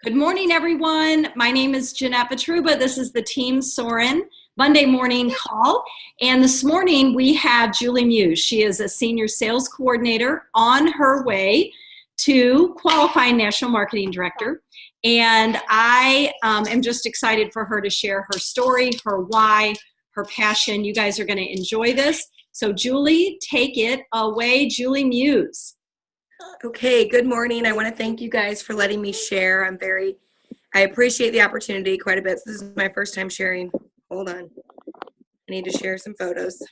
Good morning, everyone. My name is Jeanette Petruba. This is the Team Soarin Monday morning call. And this morning we have Julie Mues. She is a senior sales coordinator on her way to qualifying national marketing director. And I am just excited for her to share her story, her why, her passion. You guys are going to enjoy this. So Julie, take it away, Julie Mues. Okay, good morning. I want to thank you guys for letting me share. I appreciate the opportunity quite a bit. This is my first time sharing. Hold on. I need to share some photos.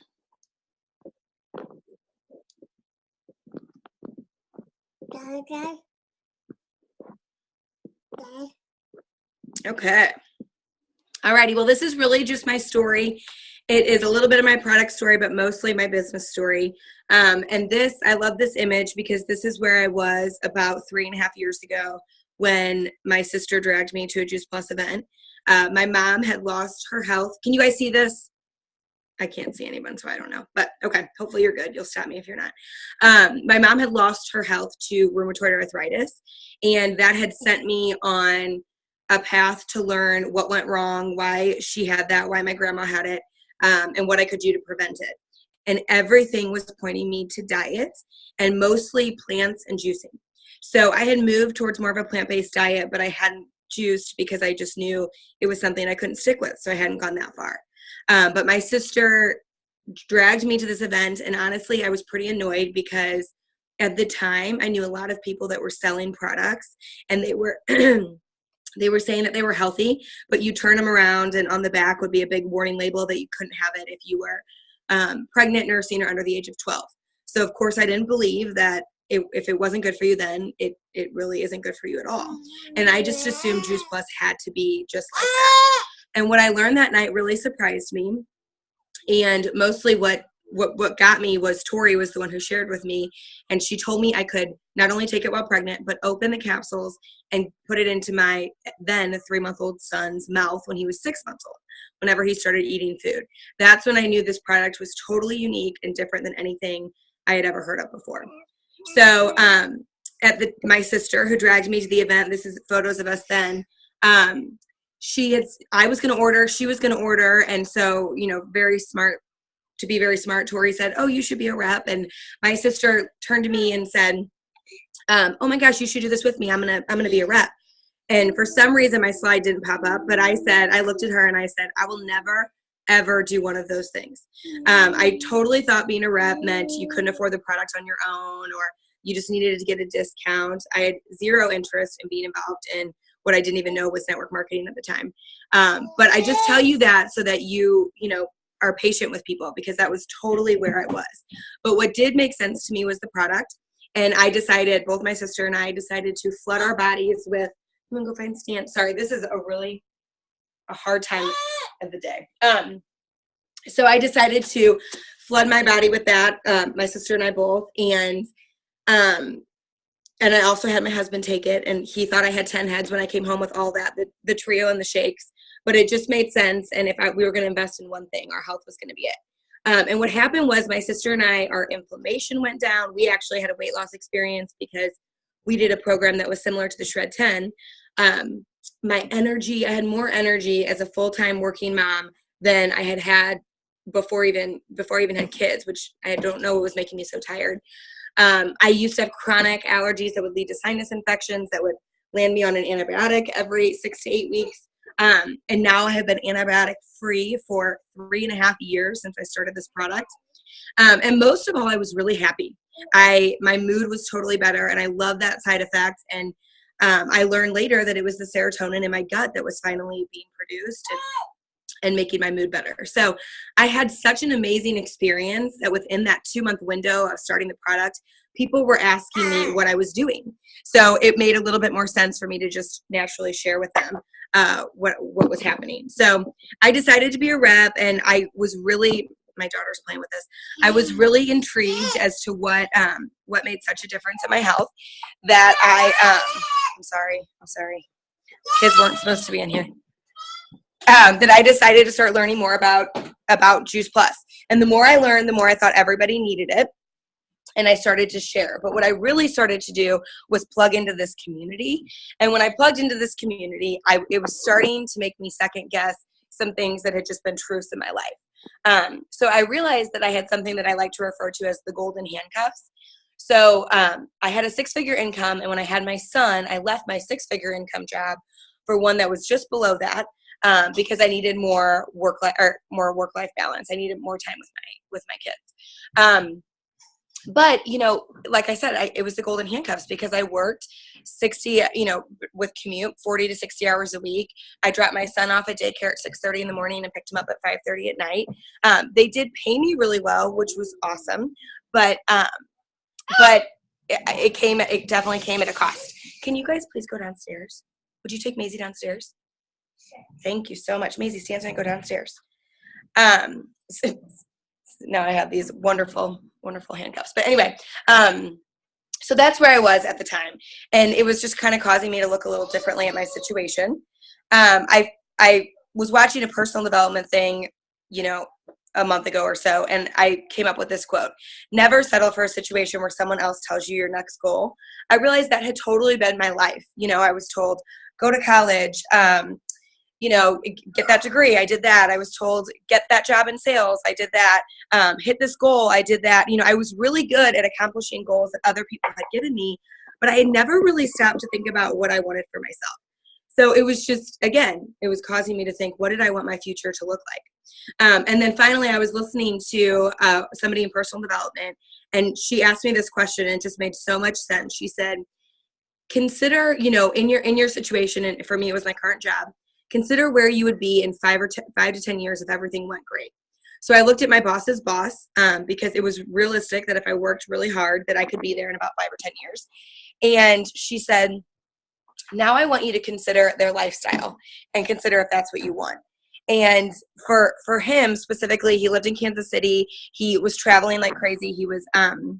Okay. Alrighty, well, this is really just my story. It is a little bit of my product story, but mostly my business story. I love this image because this is where I was about 3.5 years ago when my sister dragged me to a Juice Plus event. My mom had lost her health. Can you guys see this? I can't see anyone, so I don't know. But okay, hopefully you're good. You'll stop me if you're not. My mom had lost her health to rheumatoid arthritis, and that had sent me on a path to learn what went wrong, why she had that, why my grandma had it, and what I could do to prevent it. And everything was pointing me to diets and mostly plants and juicing. So I had moved towards more of a plant-based diet, but I hadn't juiced because I just knew it was something I couldn't stick with. So I hadn't gone that far. But my sister dragged me to this event, and honestly, I was pretty annoyed because at the time I knew a lot of people that were selling products, and they were they were saying that they were healthy, but you turn them around and on the back would be a big warning label that you couldn't have it if you were pregnant, nursing, or under the age of 12. So of course I didn't believe that if it wasn't good for you then, it really isn't good for you at all. And I just assumed Juice Plus had to be just like that. And what I learned that night really surprised me. And mostly what got me was Tori was the one who shared with me, and she told me I could not only take it while pregnant, but open the capsules and put it into my then 3-month-old son's mouth when he was 6 months old, whenever he started eating food. That's when I knew this product was totally unique and different than anything I had ever heard of before. So my sister who dragged me to the event, this is photos of us then, I was going to order, she was going to order. And so, to be very smart, Tori said, "Oh, you should be a rep." And my sister turned to me and said, "Oh my gosh, you should do this with me. I'm going to be a rep." And for some reason my slide didn't pop up, but I looked at her and I said, "I will never, ever do one of those things." I totally thought being a rep meant you couldn't afford the product on your own, or you just needed to get a discount. I had zero interest in being involved in what I didn't even know was network marketing at the time. But I just tell you that so that you are patient with people, because that was totally where I was. But what did make sense to me was the product. And both my sister and I decided to flood our bodies with, I'm gonna go find Stan. Sorry, this is a hard time of the day. So I decided to flood my body with that, my sister and I both. And I also had my husband take it, and he thought I had 10 heads when I came home with all that, the trio and the shakes. But it just made sense, and we were going to invest in one thing, our health was going to be it. And what happened was my sister and I, our inflammation went down. We actually had a weight loss experience because we did a program that was similar to the Shred 10. My energy, I had more energy as a full-time working mom than I had before I even had kids, which I don't know what was making me so tired. I used to have chronic allergies that would lead to sinus infections that would land me on an antibiotic every 6 to 8 weeks. And now I have been antibiotic free for 3.5 years since I started this product. And most of all, I was really happy. My mood was totally better, and I love that side effect. And I learned later that it was the serotonin in my gut that was finally being produced and making my mood better. So I had such an amazing experience that within that 2-month window of starting the product, people were asking me what I was doing. So it made a little bit more sense for me to just naturally share with them what was happening. So I decided to be a rep, and I was really, my daughter's playing with this, I was really intrigued as to what made such a difference in my health that I'm sorry. Kids weren't supposed to be in here. That I decided to start learning more about Juice Plus. And the more I learned, the more I thought everybody needed it. and I started to share. But what I really started to do was plug into this community. And when I plugged into this community, it was starting to make me second guess some things that had just been truths in my life. So I realized that I had something that I like to refer to as the golden handcuffs. So I had a 6-figure income, and when I had my son, I left my 6-figure income job for one that was just below that, because I needed more work-life balance. I needed more time with my kids. But, like I said, it was the golden handcuffs because I worked 60, with commute, 40 to 60 hours a week. I dropped my son off at daycare at 6:30 in the morning and picked him up at 5:30 at night. They did pay me really well, which was awesome. But it definitely came at a cost. Can you guys please go downstairs? Would you take Maisie downstairs? Thank you so much. Maisie, stand and go downstairs. Now I have these wonderful, wonderful handcuffs. But anyway, so that's where I was at the time. And it was just kind of causing me to look a little differently at my situation. I was watching a personal development thing, a month ago or so, and I came up with this quote: never settle for a situation where someone else tells you your next goal. I realized that had totally been my life. I was told, go to college, get that degree. I did that. I was told, get that job in sales. I did that. Hit this goal. I did that. I was really good at accomplishing goals that other people had given me, but I had never really stopped to think about what I wanted for myself. So it was just, again, it was causing me to think, what did I want my future to look like? And then finally, I was listening to somebody in personal development, and she asked me this question, and it just made so much sense. She said, consider, in your situation, and for me, it was my current job, consider where you would be in 5 to 10 years if everything went great. So I looked at my boss's boss, because it was realistic that if I worked really hard, that I could be there in about 5 or 10 years. And she said, now I want you to consider their lifestyle and consider if that's what you want. And for him specifically, he lived in Kansas City. He was traveling like crazy. He was in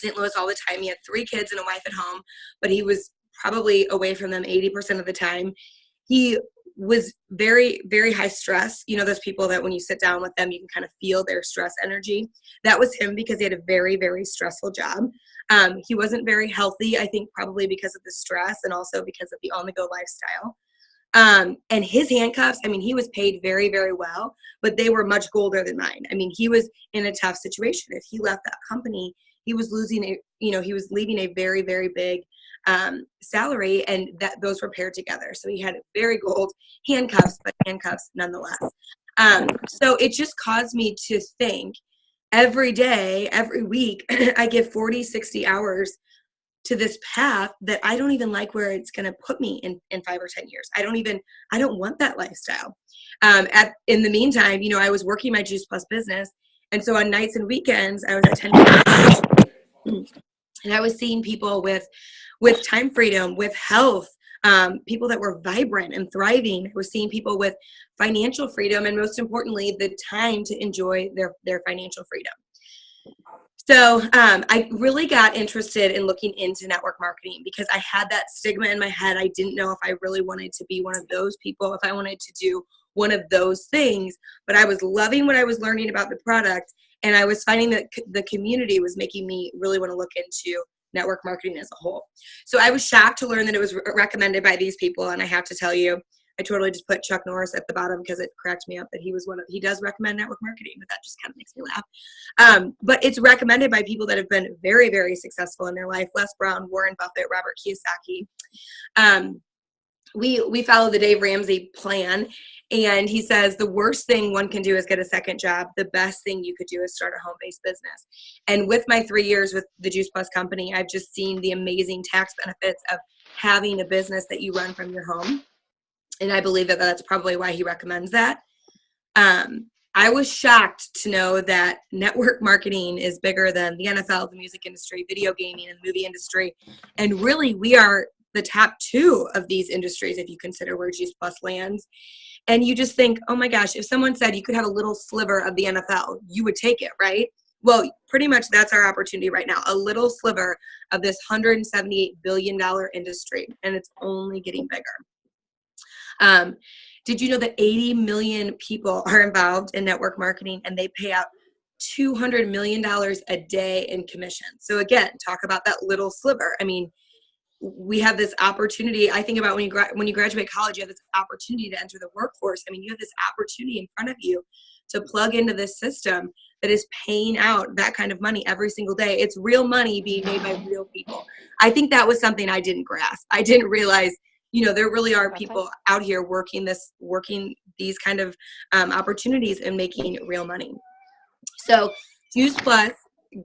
St. Louis all the time. He had 3 kids and a wife at home, but he was probably away from them 80% of the time. He was very, very high stress. Those people that when you sit down with them, you can kind of feel their stress energy. That was him because he had a very, very stressful job. He wasn't very healthy, I think probably because of the stress and also because of the on-the-go lifestyle. And his handcuffs, he was paid very, very well, but they were much golder than mine. He was in a tough situation. If he left that company, he was leaving a very, very big salary, and those were paired together. So he had very gold handcuffs, but handcuffs nonetheless. So it just caused me to think every day, every week, I give 40, 60 hours to this path that I don't even like where it's going to put me in 5 or 10 years. I don't want that lifestyle. In the meantime, I was working my Juice Plus business. And so on nights and weekends, I was attending and I was seeing people with time freedom, with health, people that were vibrant and thriving. I was seeing people with financial freedom, and most importantly, the time to enjoy their financial freedom. So I really got interested in looking into network marketing because I had that stigma in my head. I didn't know if I really wanted to be one of those people, if I wanted to do one of those things, but I was loving what I was learning about the product, and I was finding that the community was making me really want to look into network marketing as a whole. So I was shocked to learn that it was recommended by these people, and I have to tell you, I totally just put Chuck Norris at the bottom because it cracked me up that he does recommend network marketing, but that just kind of makes me laugh. But it's recommended by people that have been very, very successful in their life. Les Brown, Warren Buffett, Robert Kiyosaki. We follow the Dave Ramsey plan, and he says the worst thing one can do is get a second job. The best thing you could do is start a home-based business. And with my 3 years with the Juice Plus company, I've just seen the amazing tax benefits of having a business that you run from your home. And I believe that that's probably why he recommends that. I was shocked to know that network marketing is bigger than the NFL, the music industry, video gaming, and the movie industry. And really, we are the top 2 of these industries if you consider where Juice Plus lands. And you just think, oh my gosh, if someone said you could have a little sliver of the NFL, you would take it, right? Well, pretty much that's our opportunity right now, a little sliver of this $178 billion industry, and it's only getting bigger. Did you know that 80 million people are involved in network marketing, and they pay out $200 million a day in commission. So again, talk about that little sliver. I mean, we have this opportunity. I think about when you graduate college, you have this opportunity to enter the workforce. I mean, you have this opportunity in front of you to plug into this system that is paying out that kind of money every single day. It's real money being made by real people. I think that was something I didn't grasp. I didn't realize, there really are people out here working these kind of opportunities and making real money. So Mues Plus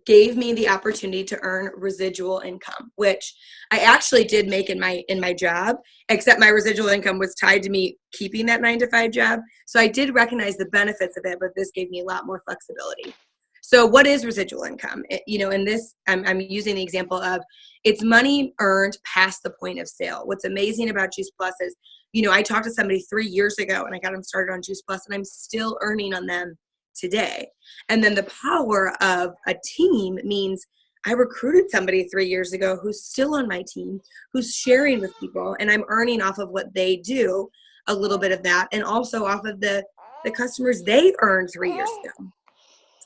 gave me the opportunity to earn residual income, which I actually did make in my job, except my residual income was tied to me keeping that 9-to-5 job. So I did recognize the benefits of it, but this gave me a lot more flexibility. So what is residual income? In this, I'm using the example of it's money earned past the point of sale. What's amazing about Juice Plus is, I talked to somebody 3 years ago and I got them started on Juice Plus, and I'm still earning on them today. And then the power of a team means I recruited somebody 3 years ago who's still on my team, who's sharing with people, and I'm earning off of what they do, a little bit of that, and also off of the customers they earned 3 years ago.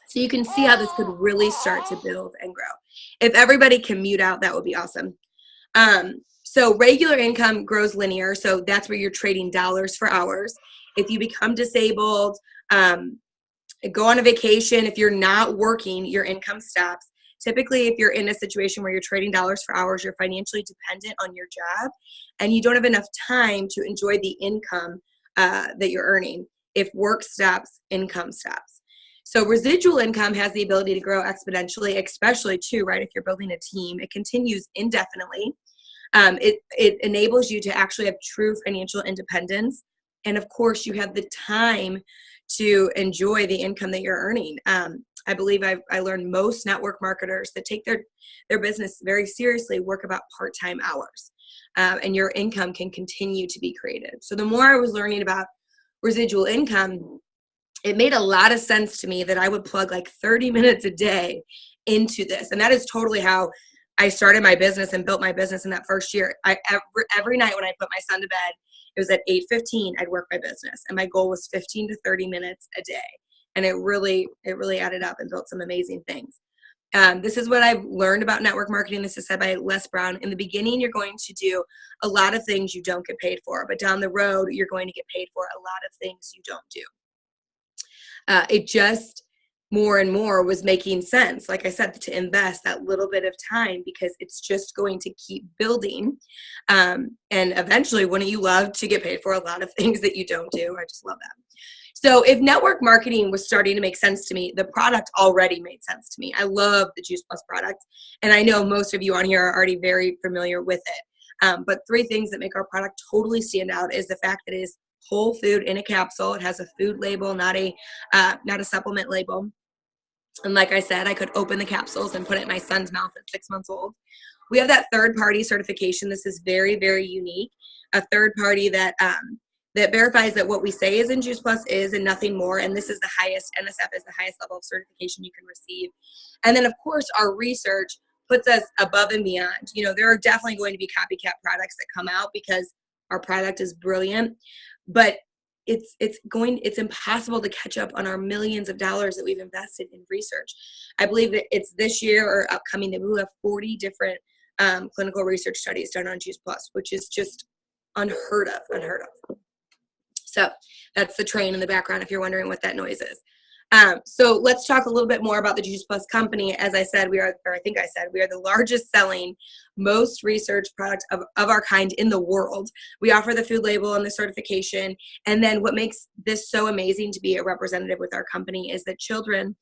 So you can see how this could really start to build and grow. If everybody can mute out, that would be awesome. So regular income grows linear. So that's where you're trading dollars for hours. If you become disabled, go on a vacation, if you're not working, your income stops. Typically, if you're in a situation where you're trading dollars for hours, you're financially dependent on your job, and you don't have enough time to enjoy the income that you're earning. If work stops, income stops. So residual income has the ability to grow exponentially, especially too, right? If you're building a team, it continues indefinitely. It enables you to actually have true financial independence. And of course, you have the time to enjoy the income that you're earning. I believe I learned most network marketers that take their business very seriously work about part-time hours, and your income can continue to be created. So the more I was learning about residual income, it made a lot of sense to me that I would plug like 30 minutes a day into this. And that is totally how I started my business and built my business in that first year. Every night when I put my son to bed, it was at 8:15, I'd work my business. And my goal was 15 to 30 minutes a day. And it really added up and built some amazing things. This is what I've learned about network marketing. This is said by Les Brown. In the beginning, you're going to do a lot of things you don't get paid for. But down the road, you're going to get paid for a lot of things you don't do. It just more and more was making sense, like I said, to invest that little bit of time, because it's just going to keep building. And eventually, wouldn't you love to get paid for a lot of things that you don't do? I just love that. So if network marketing was starting to make sense to me, the product already made sense to me. I love the Juice Plus product, and I know most of you on here are already very familiar with it. But 3 things that make our product totally stand out is the fact that it is whole food in a capsule. It has a food label, not a supplement label. And like I said, I could open the capsules and put it in my son's mouth at 6 months old. We have that third-party certification. This is very, very unique. A third party that verifies that what we say is in Juice Plus is and nothing more. And this is the highest, NSF is the highest level of certification you can receive. And then, of course, our research puts us above and beyond. There are definitely going to be copycat products that come out because our product is brilliant. But it's impossible to catch up on our millions of dollars that we've invested in research. I believe that it's this year or upcoming that we will have 40 different clinical research studies done on Juice Plus, which is just unheard of. So that's the train in the background if you're wondering what that noise is. So let's talk a little bit more about the Juice Plus company. As I said, we are the largest selling, most researched product of our kind in the world. We offer the food label and the certification. And then what makes this so amazing to be a representative with our company is that children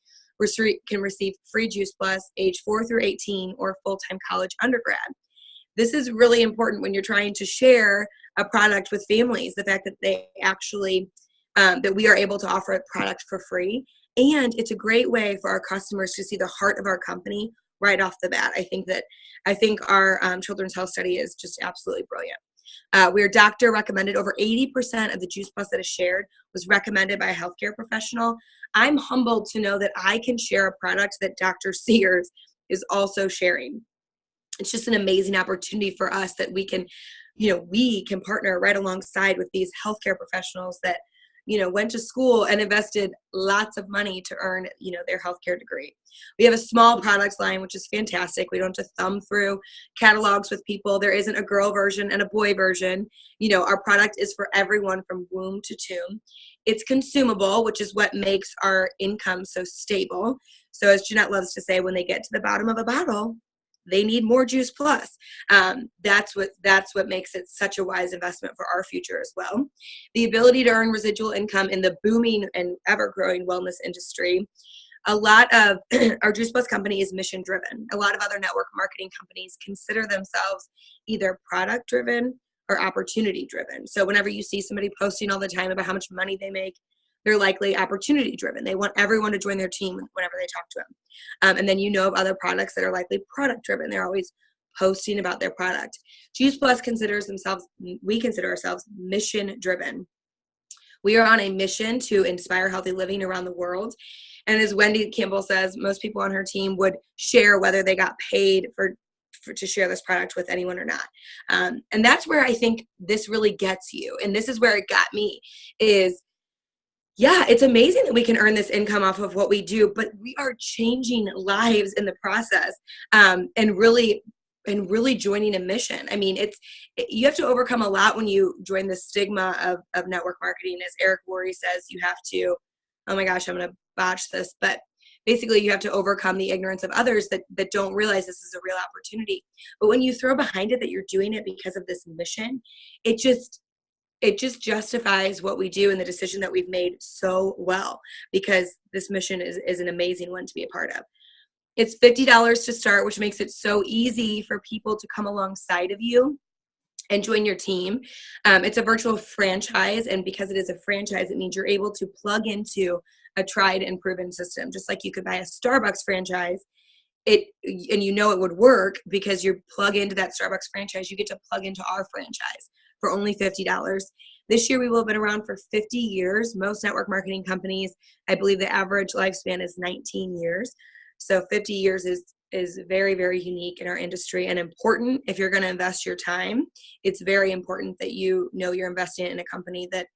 can receive free Juice Plus age 4 through 18 or full-time college undergrad. This is really important when you're trying to share a product with families, the fact that they actually that we are able to offer a product for free. And it's a great way for our customers to see the heart of our company right off the bat. I think our children's health study is just absolutely brilliant. We are doctor recommended. Over 80% of the Juice Plus that is shared was recommended by a healthcare professional. I'm humbled to know that I can share a product that Dr. Sears is also sharing. It's just an amazing opportunity for us that we can partner right alongside with these healthcare professionals that went to school and invested lots of money to earn, their healthcare degree. We have a small product line, which is fantastic. We don't have to thumb through catalogs with people. There isn't a girl version and a boy version. Our product is for everyone from womb to tomb. It's consumable, which is what makes our income so stable. So as Jeanette loves to say, when they get to the bottom of a bottle, they need more Juice Plus. That's what makes it such a wise investment for our future as well. The ability to earn residual income in the booming and ever-growing wellness industry. A lot of our Juice Plus company is mission driven. A lot of other network marketing companies consider themselves either product driven or opportunity driven. So whenever you see somebody posting all the time about how much money they make, they're likely opportunity driven. They want everyone to join their team whenever they talk to them. And then of other products that are likely product driven. They're always posting about their product. Juice Plus we consider ourselves mission driven. We are on a mission to inspire healthy living around the world. And as Wendy Campbell says, most people on her team would share whether they got paid to share this product with anyone or not. And that's where I think this really gets you. And this is where it got me is, yeah, it's amazing that we can earn this income off of what we do, but we are changing lives in the process, and really joining a mission. I mean, you have to overcome a lot when you join the stigma of network marketing. As Eric Worre says, you have to, oh my gosh, I'm going to botch this, but basically you have to overcome the ignorance of others that don't realize this is a real opportunity. But when you throw behind it that you're doing it because of this mission, it just justifies what we do and the decision that we've made so well, because this mission is an amazing one to be a part of. It's $50 to start, which makes it so easy for people to come alongside of you and join your team. It's a virtual franchise, and because it is a franchise, it means you're able to plug into a tried and proven system, just like you could buy a Starbucks franchise. And it would work because you plug into that Starbucks franchise. You get to plug into our franchise for only $50. This year, we will have been around for 50 years. Most network marketing companies, I believe the average lifespan is 19 years. So 50 years is very, very unique in our industry and important. If you're going to invest your time, it's very important that you're investing in a company that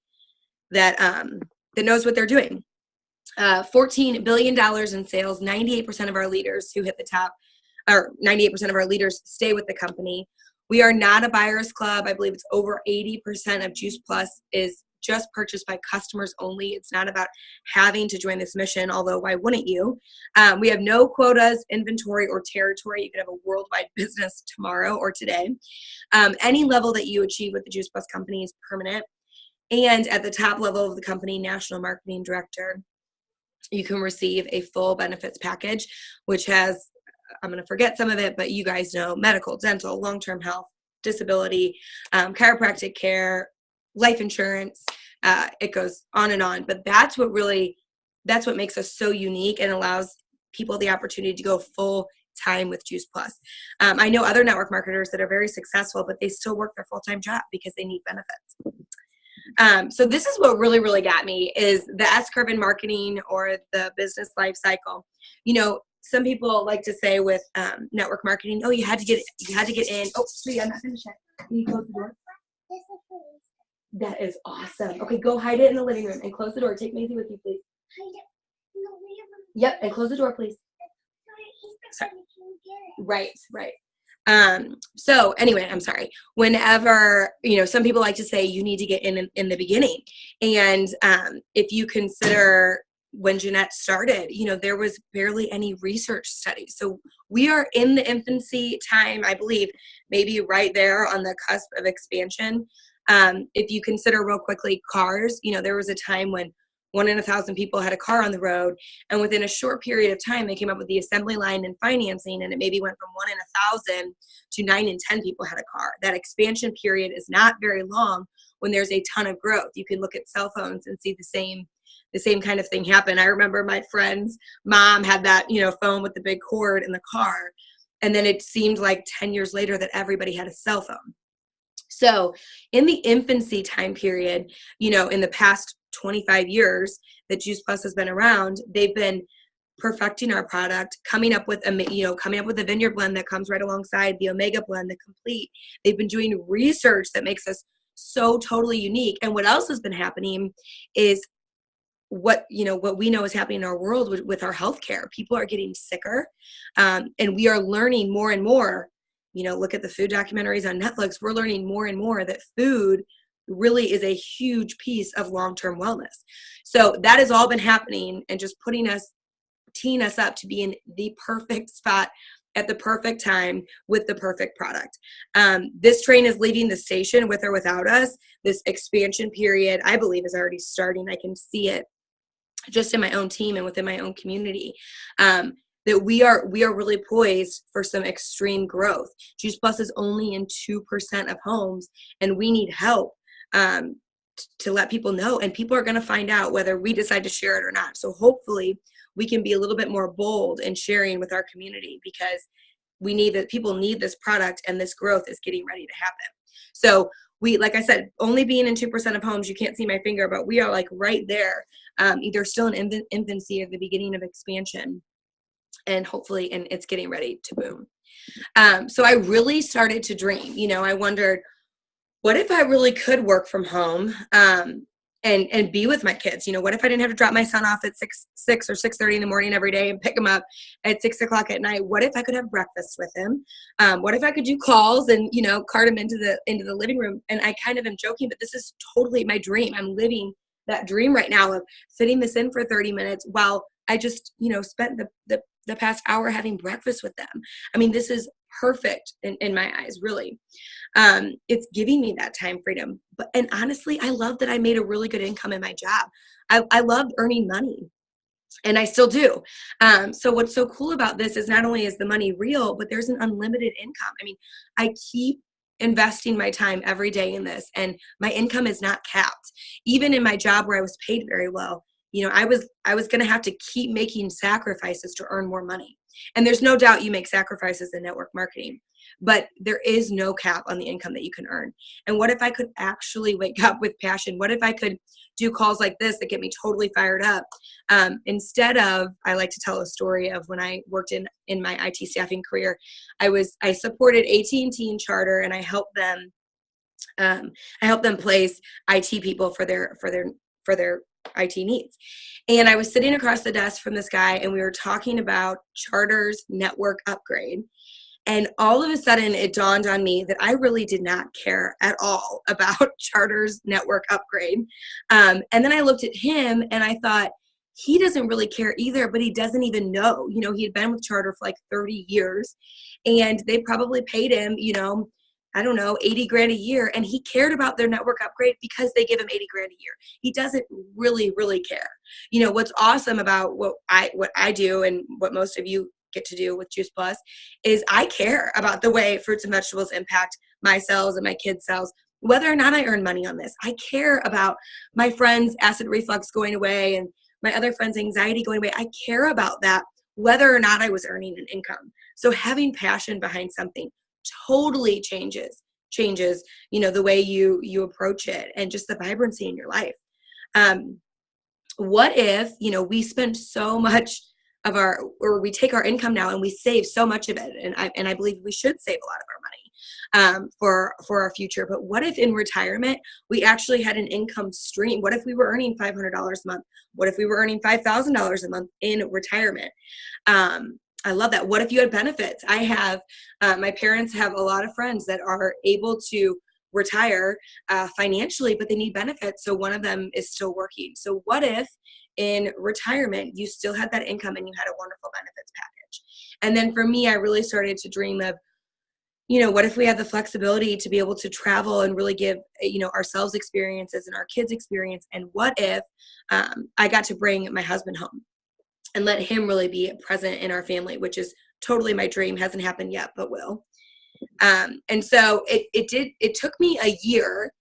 knows what they're doing. $14 billion in sales, 98% of our leaders who hit the top, or 98% of our leaders stay with the company. We are not a buyer's club. I believe it's over 80% of Juice Plus is just purchased by customers only. It's not about having to join this mission, although why wouldn't you? We have no quotas, inventory, or territory. You could have a worldwide business tomorrow or today. Any level that you achieve with the Juice Plus company is permanent. And at the top level of the company, National Marketing Director, you can receive a full benefits package, which has, I'm going to forget some of it, but you guys know medical, dental, long-term health, disability, chiropractic care, life insurance. It goes on and on. But that's what makes us so unique and allows people the opportunity to go full time with Juice Plus. I know other network marketers that are very successful, but they still work their full-time job because they need benefits. So this is what really, really got me is the S-curve in marketing or the business life cycle. Some people like to say with network marketing, oh, you had to get in. Oh, sweetie, I'm not finished yet. Can you close the door? That is awesome. Okay, go hide it in the living room and close the door. Take Maisie with you, please. Hide it in the living room. Yep, and close the door, please. Sorry. Right. So anyway, I'm sorry. Whenever, some people like to say you need to get in the beginning. And if you consider when Jeanette started, there was barely any research studies. So we are in the infancy time, I believe, maybe right there on the cusp of expansion. If you consider real quickly cars, there was a time when 1 in 1,000 people had a car on the road. And within a short period of time, they came up with the assembly line and financing, and it maybe went from 1 in 1,000 to 9 in 10 people had a car. That expansion period is not very long when there's a ton of growth. You can look at cell phones and see the same kind of thing happen. I remember my friend's mom had that, phone with the big cord in the car. And then it seemed like 10 years later that everybody had a cell phone. So in the infancy time period, in the past 25 years that Juice Plus has been around, they've been perfecting our product, coming up with a vineyard blend that comes right alongside the Omega blend, the complete. They've been doing research that makes us so totally unique. And what else has been happening is what we know is happening in our world with our healthcare. People are getting sicker, and we are learning more and more. Look at the food documentaries on Netflix. We're learning more and more that food really is a huge piece of long-term wellness. So that has all been happening and just teeing us up to be in the perfect spot at the perfect time with the perfect product. This train is leaving the station with or without us. This expansion period, I believe, is already starting. I can see it just in my own team and within my own community. That we are really poised for some extreme growth. Juice Plus is only in 2% of homes, and we need help to let people know. And people are going to find out whether we decide to share it or not. So hopefully we can be a little bit more bold in sharing with our community, because people need this product, and this growth is getting ready to happen. So we, like I said, only being in 2% of homes, you can't see my finger, but we are like right there, either still in infancy or the beginning of expansion. And hopefully, and it's getting ready to boom. So I really started to dream. I wondered, what if I really could work from home and be with my kids? What if I didn't have to drop my son off at 6 or 6:30 in the morning every day and pick him up at 6 o'clock at night? What if I could have breakfast with him? What if I could do calls and, cart him into the living room? And I kind of am joking, but this is totally my dream. I'm living that dream right now of fitting this in for 30 minutes while I just, spent the past hour having breakfast with them. I mean, this is perfect in my eyes, really. It's giving me that time freedom. And honestly, I love that I made a really good income in my job. I loved earning money, and I still do. So what's so cool about this is not only is the money real, but there's an unlimited income. I mean, I keep investing my time every day in this, and my income is not capped. Even in my job where I was paid very well, I was going to have to keep making sacrifices to earn more money. And there's no doubt you make sacrifices in network marketing, but there is no cap on the income that you can earn. And what if I could actually wake up with passion? What if I could do calls like this that get me totally fired up? Instead of, I like to tell a story of when I worked in my IT staffing career. I supported AT&T and Charter, and I helped them place IT people for their IT needs. And I was sitting across the desk from this guy, and we were talking about Charter's network upgrade. And all of a sudden it dawned on me that I really did not care at all about Charter's network upgrade. And then I looked at him and I thought, he doesn't really care either, but he doesn't even know. He had been with Charter for like 30 years, and they probably paid him, I don't know, 80 grand a year. And he cared about their network upgrade because they give him 80 grand a year. He doesn't really, really care. What's awesome about what I do, and what most of you get to do with Juice Plus, is I care about the way fruits and vegetables impact my cells and my kids' cells, whether or not I earn money on this. I care about my friends' acid reflux going away and my other friends' anxiety going away. I care about that, whether or not I was earning an income. So having passion behind something totally changes, the way you approach it, and just the vibrancy in your life. What if, we spend so much of or we take our income now and we save so much of it. And I believe we should save a lot of our money for our future. But what if in retirement, we actually had an income stream? What if we were earning $500 a month? What if we were earning $5,000 a month in retirement? I love that. What if you had benefits? I have, my parents have a lot of friends that are able to retire financially, but they need benefits. So one of them is still working. So what if in retirement, you still had that income and you had a wonderful benefits package? And then for me, I really started to dream of, what if we had the flexibility to be able to travel and really give, ourselves experiences and our kids experience? And what if I got to bring my husband home and let him really be present in our family, which is totally my dream. Hasn't happened yet, but will. And so it took me a year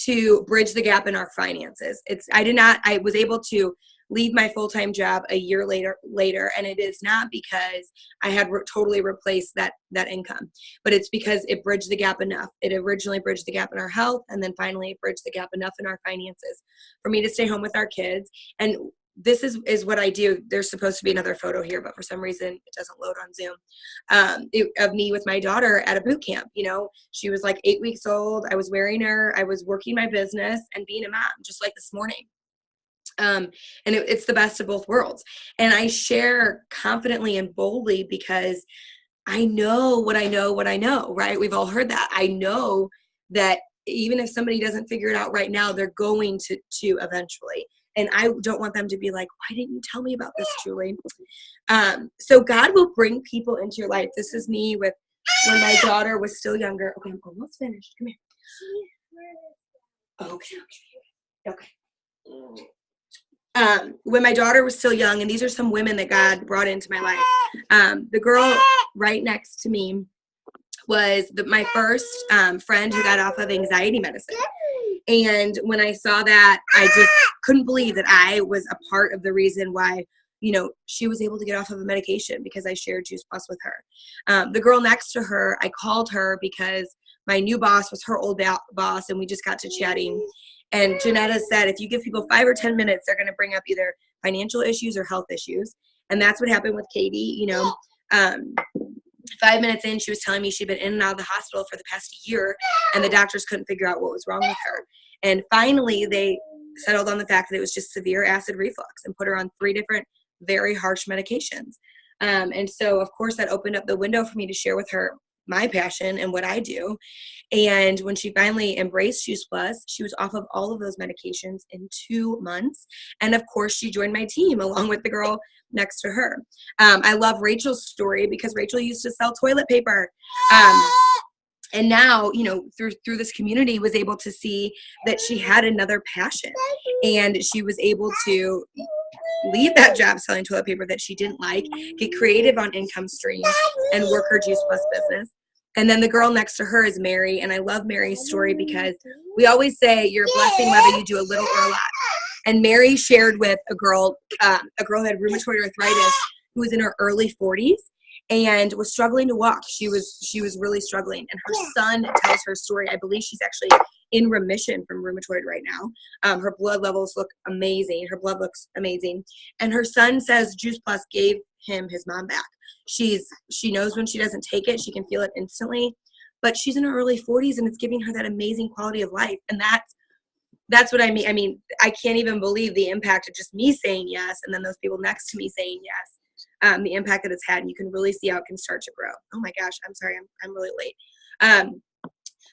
to bridge the gap in our finances. I was able to leave my full-time job a year later. And it is not because I had totally replaced that income, but it's because it bridged the gap enough. It originally bridged the gap in our health, and then finally it bridged the gap enough in our finances for me to stay home with our kids. And this is what I do. There's supposed to be another photo here, but for some reason it doesn't load on Zoom. Of me with my daughter at a boot camp. You know, she was like 8 weeks old. I was wearing her. I was working my business and being a mom, just like this morning. And it's the best of both worlds. And I share confidently and boldly because I know what I know, right? We've all heard that. I know that even if somebody doesn't figure it out right now, they're going to eventually. And I don't want them to be like, why didn't you tell me about this, Julie? So God will bring people into your life. This is me with when my daughter was still younger. Okay, I'm almost finished. Come here. Okay. When my daughter was still young, and these are some women that God brought into my life. The girl right next to me was my first friend who got off of anxiety medicine. And when I saw that, I just couldn't believe that I was a part of the reason why, you know, she was able to get off of a medication because I shared Juice Plus with her. The girl next to her, I called her because my new boss was her old boss, and we just got to chatting. And Janetta said, if you give people 5 or 10 minutes, they're going to bring up either financial issues or health issues. And that's what happened with Katie. You know, 5 minutes in, she was telling me she'd been in and out of the hospital for the past year, and the doctors couldn't figure out what was wrong with her. And finally, they settled on the fact that it was just severe acid reflux and put her on 3 different very harsh medications. And so, of course, that opened up the window for me to share with her my passion and what I do. And when she finally embraced Juice Plus, she was off of all of those medications in 2 months. And of course, she joined my team along with the girl next to her. I love Rachel's story because Rachel used to sell toilet paper. And now, you know, through this community, was able to see that she had another passion, and she was able to leave that job selling toilet paper that she didn't like, get creative on income streams, and work her Juice Plus business. And then the girl next to her is Mary, and I love Mary's story because we always say you're a blessing whether you do a little or a lot. And Mary shared with a girl who had rheumatoid arthritis who was in her early 40s. And was struggling to walk. She was really struggling. And her son tells her story. I believe she's actually in remission from rheumatoid right now. Her blood levels look amazing. Her blood looks amazing. And her son says Juice Plus gave him his mom back. She knows when she doesn't take it, she can feel it instantly. But she's in her early 40s, and it's giving her that amazing quality of life. And that's what I mean. I mean, I can't even believe the impact of just me saying yes, and then those people next to me saying yes. The impact that it's had, and you can really see how it can start to grow. Oh my gosh, I'm sorry, I'm really late.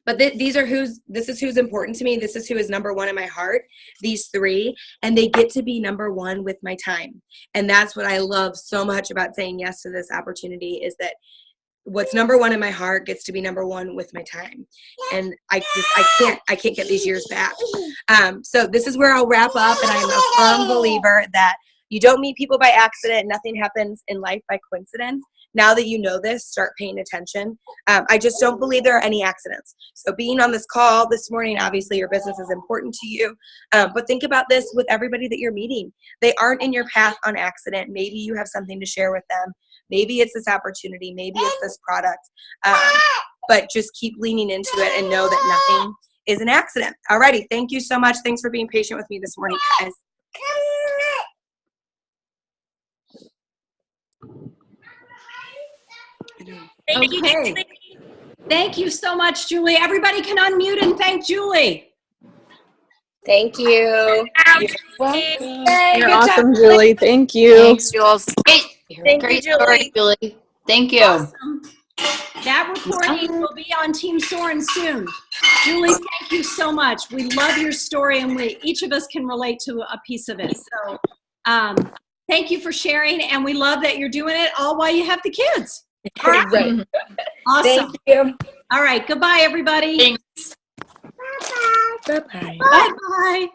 But this is who's important to me. This is who is number one in my heart, these 3, and they get to be number one with my time. And that's what I love so much about saying yes to this opportunity, is that what's number one in my heart gets to be number one with my time. And I can't get these years back. So this is where I'll wrap up, and I'm a firm believer that you don't meet people by accident. Nothing happens in life by coincidence. Now that you know this, start paying attention. I just don't believe there are any accidents. So being on this call this morning, obviously your business is important to you. But think about this with everybody that you're meeting. They aren't in your path on accident. Maybe you have something to share with them. Maybe it's this opportunity. Maybe it's this product. But just keep leaning into it and know that nothing is an accident. Alrighty, thank you so much. Thanks for being patient with me this morning, guys. Okay. Thank you so much, Julie. Everybody can unmute and thank Julie. Thank you. You're welcome. You're awesome, Julie. Thank you. Thanks, Jules. Thank you, Julie. Julie. Thank you. Awesome. That recording will be on Team Soarin soon. Julie, thank you so much. We love your story, and each of us can relate to a piece of it. So thank you for sharing, and we love that you're doing it all while you have the kids. All right. Right. Awesome. Thank you. All right. Goodbye, everybody. Thanks. Bye-bye. Bye-bye.